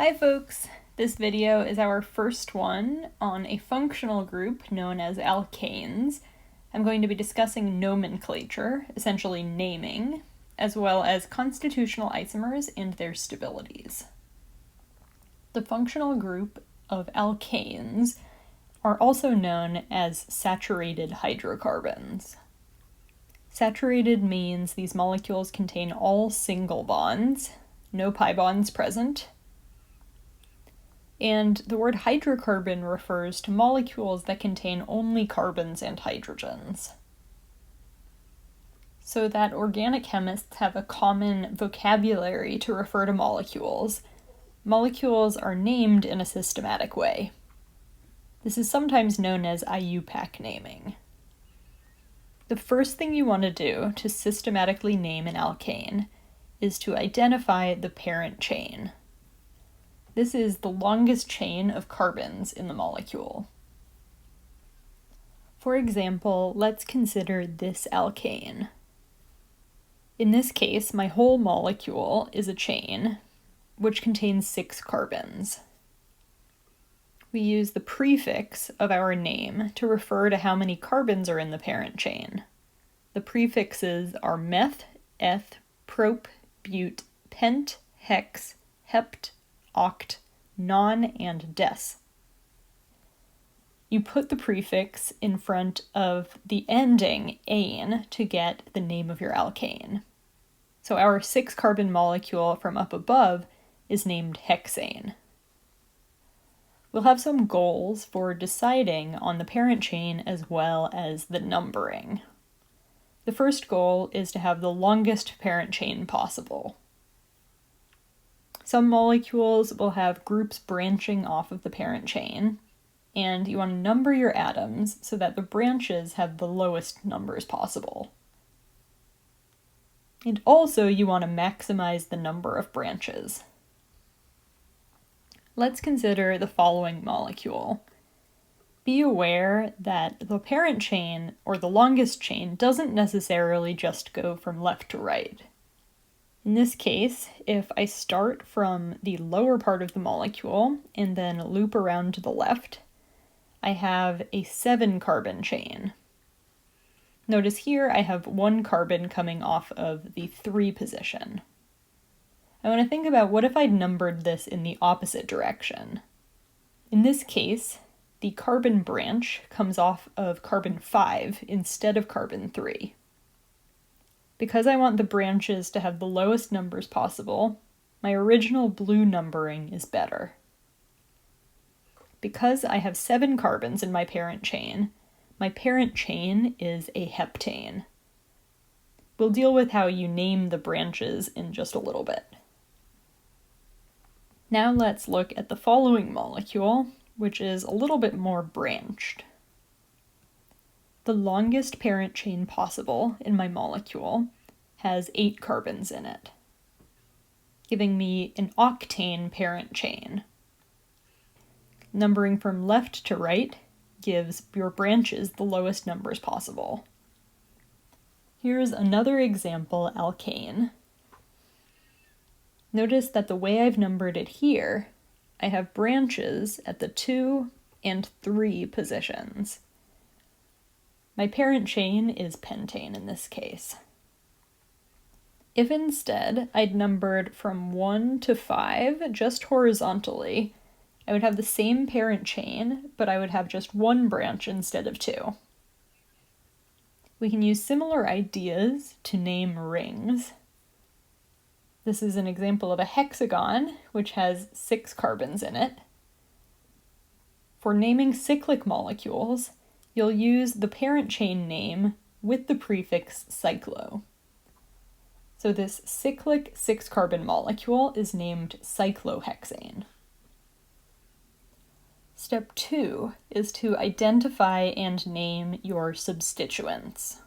Hi folks! This video is our first one on a functional group known as alkanes. I'm going to be discussing nomenclature, essentially naming, as well as constitutional isomers and their stabilities. The functional group of alkanes are also known as saturated hydrocarbons. Saturated means these molecules contain all single bonds, no pi bonds present. And the word hydrocarbon refers to molecules that contain only carbons and hydrogens. So that organic chemists have a common vocabulary to refer to molecules. Molecules are named in a systematic way. This is sometimes known as IUPAC naming. The first thing you want to do to systematically name an alkane is to identify the parent chain. This is the longest chain of carbons in the molecule. For example, let's consider this alkane. In this case, my whole molecule is a chain, which contains 6 carbons. We use the prefix of our name to refer to how many carbons are in the parent chain. The prefixes are meth, eth, prop, bute, pent, hex, hept, oct, non, and des. You put the prefix in front of the ending ane to get the name of your alkane. So our 6-carbon molecule from up above is named hexane. We'll have some goals for deciding on the parent chain as well as the numbering. The first goal is to have the longest parent chain possible. Some molecules will have groups branching off of the parent chain, and you want to number your atoms so that the branches have the lowest numbers possible. And also you want to maximize the number of branches. Let's consider the following molecule. Be aware that the parent chain, or the longest chain, doesn't necessarily just go from left to right. In this case, if I start from the lower part of the molecule and then loop around to the left, I have a 7-carbon chain. Notice here I have 1 carbon coming off of the 3 position. I want to think about what if I'd numbered this in the opposite direction. In this case, the carbon branch comes off of carbon 5 instead of carbon 3. Because I want the branches to have the lowest numbers possible, my original blue numbering is better. Because I have 7 carbons in my parent chain is a heptane. We'll deal with how you name the branches in just a little bit. Now let's look at the following molecule, which is a little bit more branched. The longest parent chain possible in my molecule has 8 carbons in it, giving me an octane parent chain. Numbering from left to right gives your branches the lowest numbers possible. Here's another example alkane. Notice that the way I've numbered it here, I have branches at the 2 and 3 positions. My parent chain is pentane in this case. If instead I'd numbered from 1 to 5 just horizontally, I would have the same parent chain, but I would have just 1 branch instead of 2. We can use similar ideas to name rings. This is an example of a hexagon, which has 6 carbons in it. For naming cyclic molecules, you'll use the parent chain name with the prefix cyclo. So this cyclic 6-carbon molecule is named cyclohexane. Step 2 is to identify and name your substituents.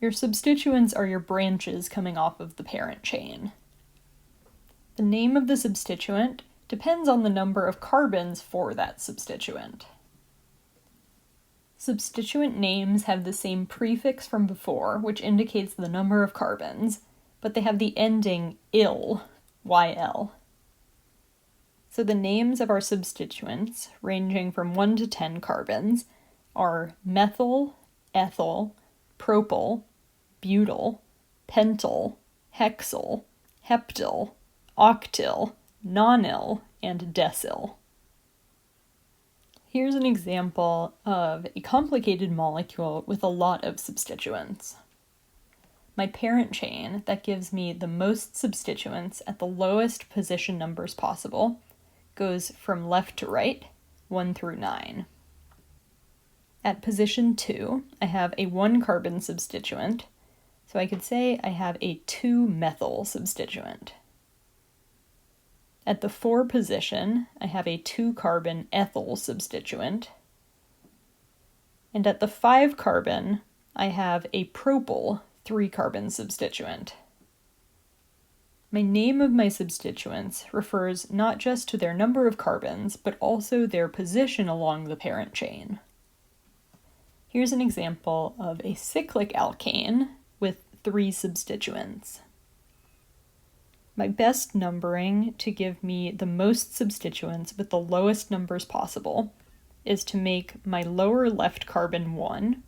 Your substituents are your branches coming off of the parent chain. The name of the substituent depends on the number of carbons for that substituent. Substituent names have the same prefix from before, which indicates the number of carbons, but they have the ending il, YL. So the names of our substituents, ranging from 1 to 10 carbons, are methyl, ethyl, propyl, butyl, pentyl, hexyl, heptyl, octyl, nonyl, and decyl. Here's an example of a complicated molecule with a lot of substituents. My parent chain that gives me the most substituents at the lowest position numbers possible goes from left to right, 1 through 9. At position 2, I have a 1-carbon substituent, so I could say I have a 2-methyl substituent. At the 4 position, I have a 2-carbon ethyl substituent. And at the 5-carbon, I have a propyl 3-carbon substituent. My name of my substituents refers not just to their number of carbons, but also their position along the parent chain. Here's an example of a cyclic alkane with 3 substituents. My best numbering to give me the most substituents with the lowest numbers possible is to make my lower left carbon 1,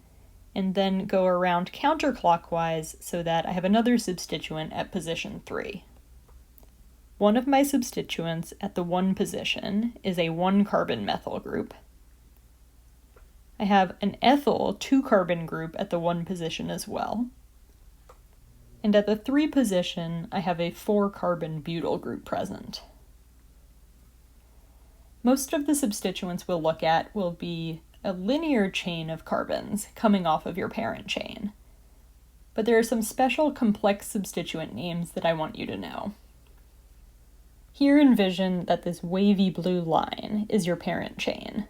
and then go around counterclockwise so that I have another substituent at position 3. One of my substituents at the 1 position is a 1-carbon methyl group. I have an ethyl 2-carbon group at the 1 position as well. And at the 3 position, I have a 4-carbon butyl group present. Most of the substituents we'll look at will be a linear chain of carbons coming off of your parent chain. But there are some special complex substituent names that I want you to know. Here envision that this wavy blue line is your parent chain.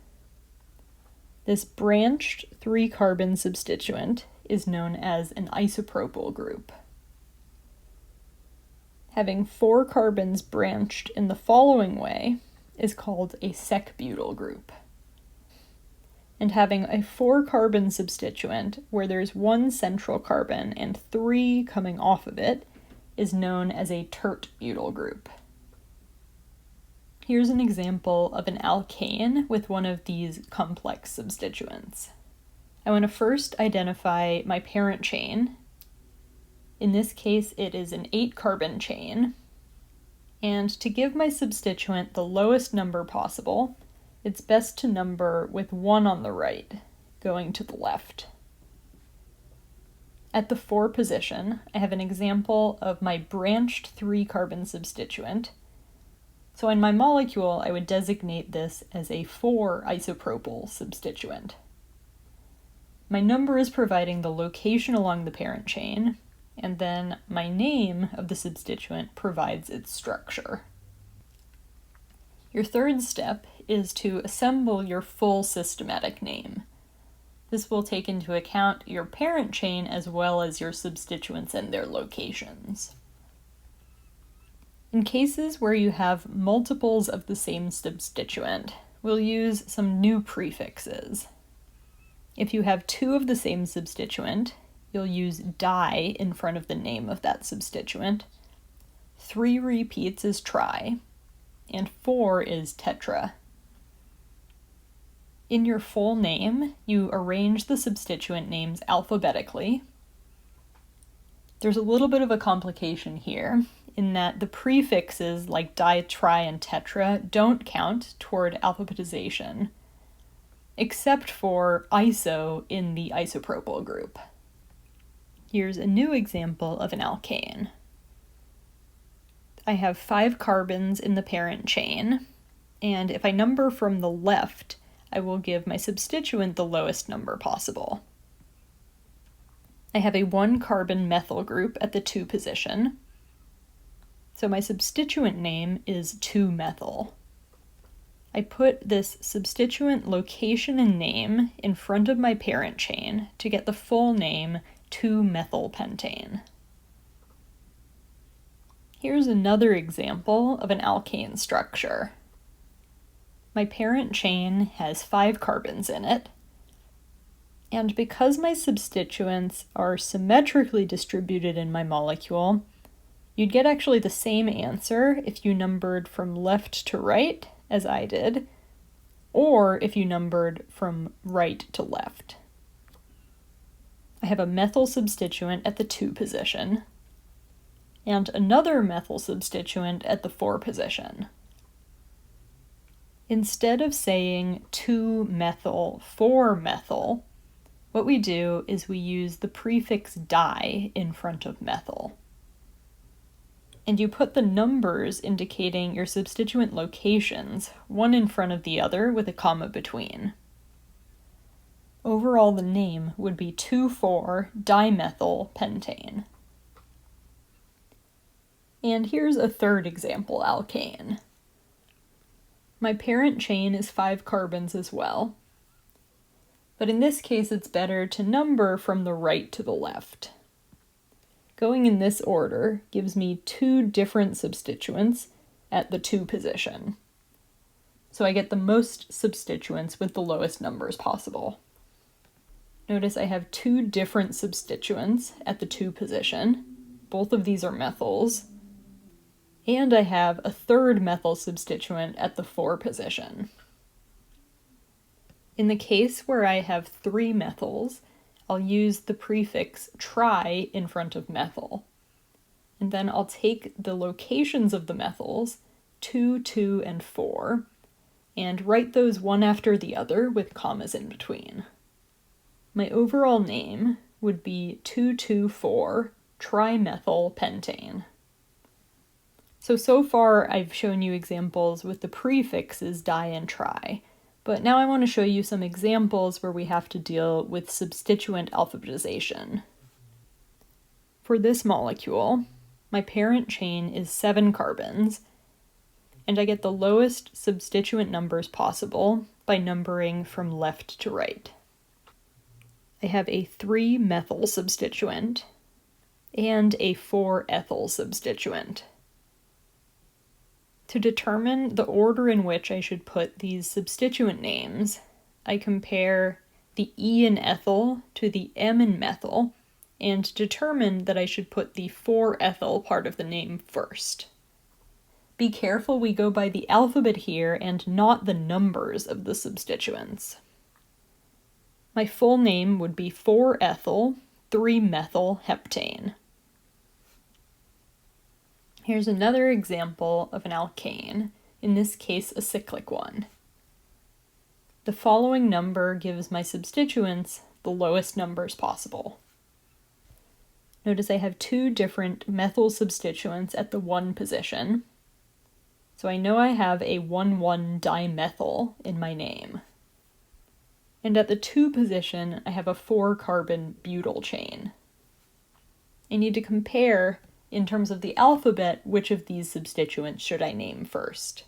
This branched 3-carbon substituent is known as an isopropyl group. Having 4 carbons branched in the following way is called a sec-butyl group. And having a 4-carbon substituent where there's 1 central carbon and 3 coming off of it is known as a tert-butyl group. Here's an example of an alkane with one of these complex substituents. I want to first identify my parent chain. In this case, it is an 8-carbon chain. And to give my substituent the lowest number possible, it's best to number with 1 on the right, going to the left. At the 4 position, I have an example of my branched 3-carbon substituent. So in my molecule, I would designate this as a 4-isopropyl substituent. My number is providing the location along the parent chain, and then my name of the substituent provides its structure. Your third step is to assemble your full systematic name. This will take into account your parent chain as well as your substituents and their locations. In cases where you have multiples of the same substituent, we'll use some new prefixes. If you have 2 of the same substituent, you'll use di in front of the name of that substituent. 3 repeats is tri, and 4 is tetra. In your full name, you arrange the substituent names alphabetically. There's a little bit of a complication here, in that the prefixes like di, tri, and tetra don't count toward alphabetization, except for iso in the isopropyl group. Here's a new example of an alkane. I have 5 carbons in the parent chain, and if I number from the left, I will give my substituent the lowest number possible. I have a 1-carbon methyl group at the 2 position, so my substituent name is 2-methyl. I put this substituent location and name in front of my parent chain to get the full name 2-methylpentane. Here's another example of an alkane structure. My parent chain has 5 carbons in it, and because my substituents are symmetrically distributed in my molecule, You'd get actually the same answer if you numbered from left to right, as I did, or if you numbered from right to left. I have a methyl substituent at the 2 position, and another methyl substituent at the 4 position. Instead of saying 2-methyl, 4-methyl, what we do is we use the prefix di in front of methyl. And you put the numbers indicating your substituent locations, one in front of the other with a comma between. Overall, the name would be 2,4-dimethyl pentane. And here's a third example alkane. My parent chain is 5 carbons as well, but in this case it's better to number from the right to the left. Going in this order gives me 2 different substituents at the 2 position. So I get the most substituents with the lowest numbers possible. Notice I have 2 different substituents at the 2 position. Both of these are methyls. And I have a third methyl substituent at the 4 position. In the case where I have 3 methyls, I'll use the prefix tri in front of methyl. And then I'll take the locations of the methyls, 2, 2, and 4, and write those one after the other with commas in between. My overall name would be 2,2,4-trimethyl pentane. So far I've shown you examples with the prefixes di and tri, but now I want to show you some examples where we have to deal with substituent alphabetization. For this molecule, my parent chain is 7 carbons, and I get the lowest substituent numbers possible by numbering from left to right. I have a 3-methyl substituent and a 4-ethyl substituent. To determine the order in which I should put these substituent names, I compare the E in ethyl to the M in methyl, and determine that I should put the 4-ethyl part of the name first. Be careful we go by the alphabet here and not the numbers of the substituents. My full name would be 4-ethyl 3-methyl heptane. Here's another example of an alkane, in this case a cyclic one. The following number gives my substituents the lowest numbers possible. Notice I have 2 different methyl substituents at the 1 position, so I know I have a 1,1-dimethyl in my name. And at the 2 position, I have a 4-carbon butyl chain. I need to compare, in terms of the alphabet, which of these substituents should I name first.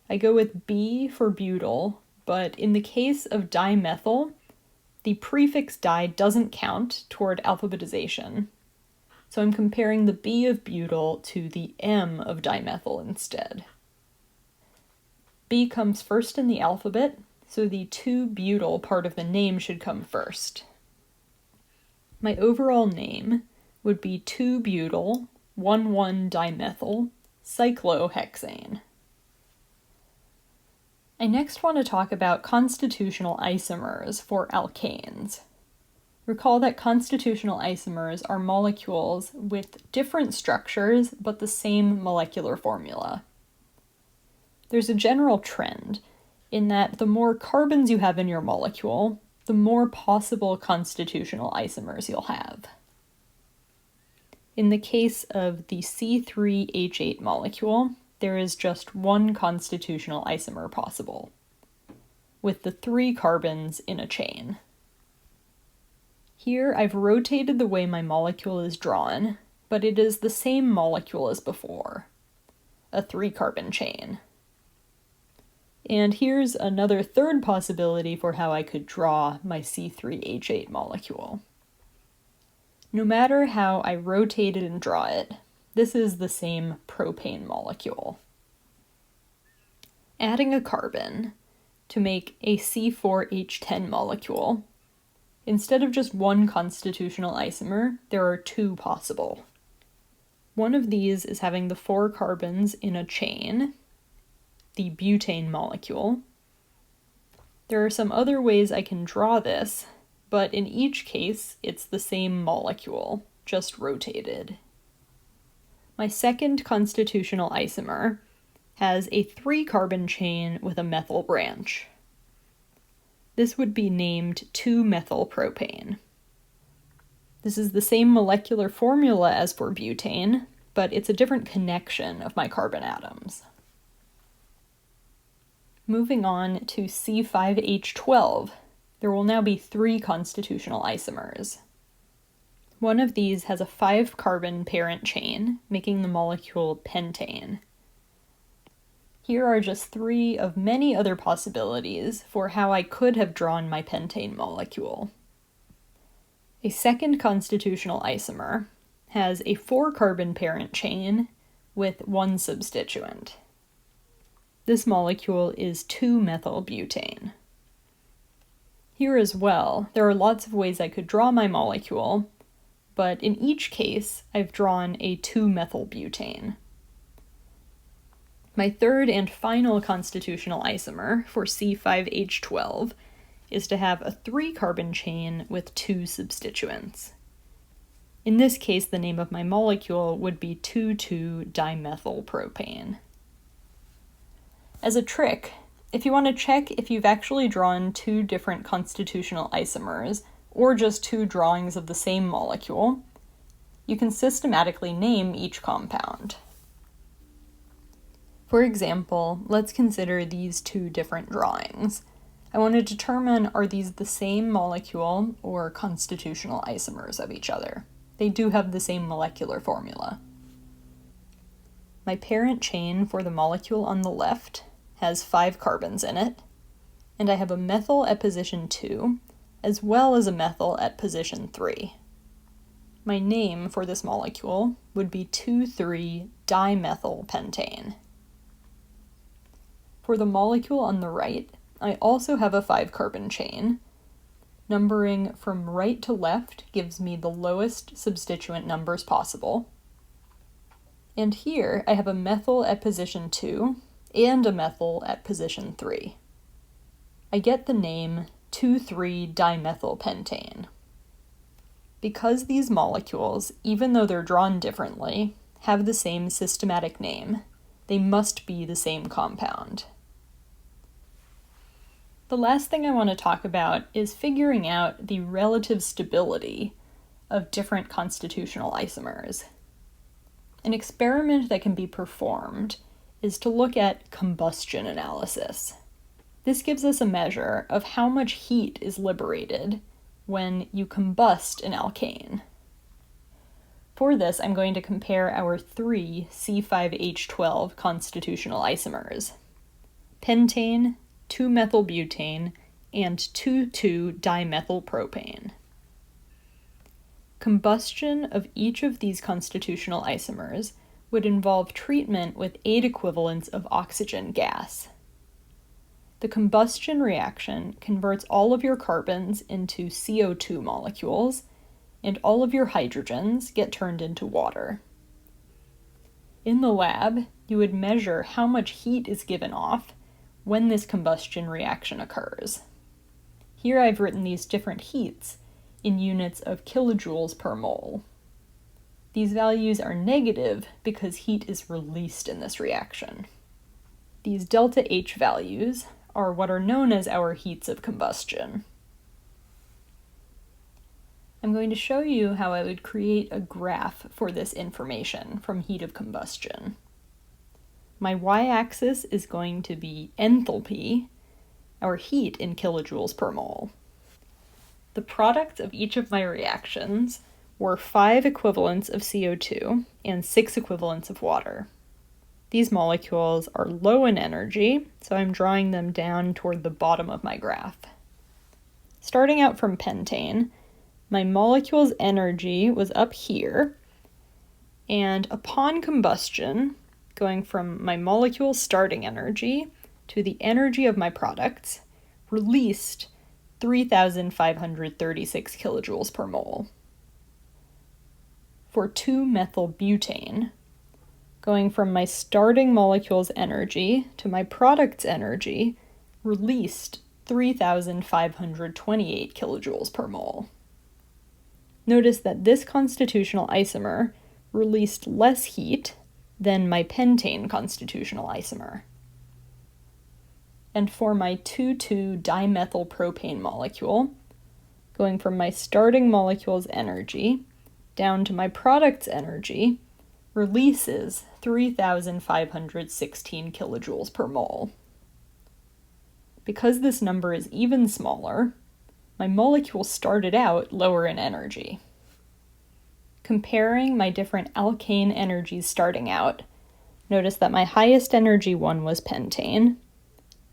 I go with B for butyl, but in the case of dimethyl, the prefix di doesn't count toward alphabetization, so I'm comparing the B of butyl to the M of dimethyl instead. B comes first in the alphabet, so the 2-butyl part of the name should come first. My overall name would be 2-butyl 1,1-dimethyl cyclohexane. I next want to talk about constitutional isomers for alkanes. Recall that constitutional isomers are molecules with different structures but the same molecular formula. There's a general trend in that the more carbons you have in your molecule, the more possible constitutional isomers you'll have. In the case of the C3H8 molecule, there is just one constitutional isomer possible, with the 3 carbons in a chain. Here I've rotated the way my molecule is drawn, but it is the same molecule as before, a 3-carbon chain. And here's another third possibility for how I could draw my C3H8 molecule. No matter how I rotate it and draw it, this is the same propane molecule. Adding a carbon to make a C4H10 molecule, instead of just one constitutional isomer, there are 2 possible. One of these is having the 4 carbons in a chain, the butane molecule. There are some other ways I can draw this, but in each case, it's the same molecule, just rotated. My second constitutional isomer has a 3-carbon chain with a methyl branch. This would be named 2-methylpropane. This is the same molecular formula as for butane, but it's a different connection of my carbon atoms. Moving on to C5H12, there will now be 3 constitutional isomers. One of these has a 5-carbon parent chain, making the molecule pentane. Here are just 3 of many other possibilities for how I could have drawn my pentane molecule. A second constitutional isomer has a 4-carbon parent chain with 1 substituent. This molecule is 2-methylbutane. Here as well, there are lots of ways I could draw my molecule, but in each case, I've drawn a 2-methylbutane. My third and final constitutional isomer for C5H12 is to have a 3-carbon chain with 2 substituents. In this case, the name of my molecule would be 2,2-dimethylpropane. As a trick, if you want to check if you've actually drawn 2 different constitutional isomers, or just 2 drawings of the same molecule, you can systematically name each compound. For example, let's consider these 2 different drawings. I want to determine, are these the same molecule or constitutional isomers of each other? They do have the same molecular formula. My parent chain for the molecule on the left has 5 carbons in it, and I have a methyl at position 2, as well as a methyl at position 3. My name for this molecule would be 2,3-dimethylpentane. For the molecule on the right, I also have a 5-carbon chain. Numbering from right to left gives me the lowest substituent numbers possible. And here I have a methyl at position 2 and a methyl at position 3. I get the name 2,3-dimethylpentane. Because these molecules, even though they're drawn differently, have the same systematic name, they must be the same compound. The last thing I want to talk about is figuring out the relative stability of different constitutional isomers. An experiment that can be performed is to look at combustion analysis. This gives us a measure of how much heat is liberated when you combust an alkane. For this, I'm going to compare our 3 C5H12 constitutional isomers: pentane, 2-methylbutane, and 2,2-dimethylpropane. Combustion of each of these constitutional isomers would involve treatment with 8 equivalents of oxygen gas. The combustion reaction converts all of your carbons into CO2 molecules, and all of your hydrogens get turned into water. In the lab, you would measure how much heat is given off when this combustion reaction occurs. Here I've written these different heats in units of kilojoules per mole. These values are negative because heat is released in this reaction. These delta H values are what are known as our heats of combustion. I'm going to show you how I would create a graph for this information from heat of combustion. My y-axis is going to be enthalpy, our heat in kilojoules per mole. The product of each of my reactions were 5 equivalents of CO2 and 6 equivalents of water. These molecules are low in energy, so I'm drawing them down toward the bottom of my graph. Starting out from pentane, my molecule's energy was up here, and upon combustion, going from my molecule's starting energy to the energy of my products, released 3,536 kilojoules per mole. for 2-methylbutane, going from my starting molecule's energy to my product's energy, released 3,528 kilojoules per mole. Notice that this constitutional isomer released less heat than my pentane constitutional isomer. And for my 2,2-dimethylpropane molecule, going from my starting molecule's energy down to my product's energy, releases 3,516 kilojoules per mole. Because this number is even smaller, my molecule started out lower in energy. Comparing my different alkane energies starting out, notice that my highest energy one was pentane,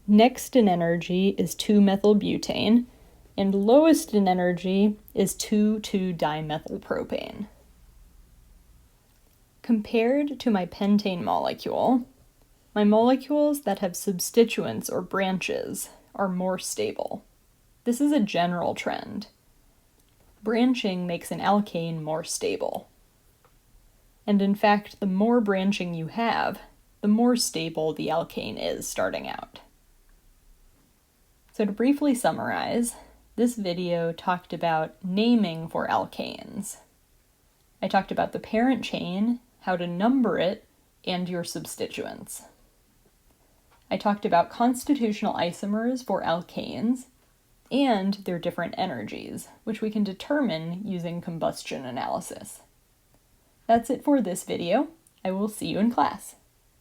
next in energy is 2-methylbutane, and lowest in energy is 2,2-dimethylpropane. Compared to my pentane molecule, my molecules that have substituents or branches are more stable. This is a general trend. Branching makes an alkane more stable. And in fact, the more branching you have, the more stable the alkane is starting out. So to briefly summarize, this video talked about naming for alkanes. I talked about the parent chain, how to number it, and your substituents. I talked about constitutional isomers for alkanes and their different energies, which we can determine using combustion analysis. That's it for this video. I will see you in class.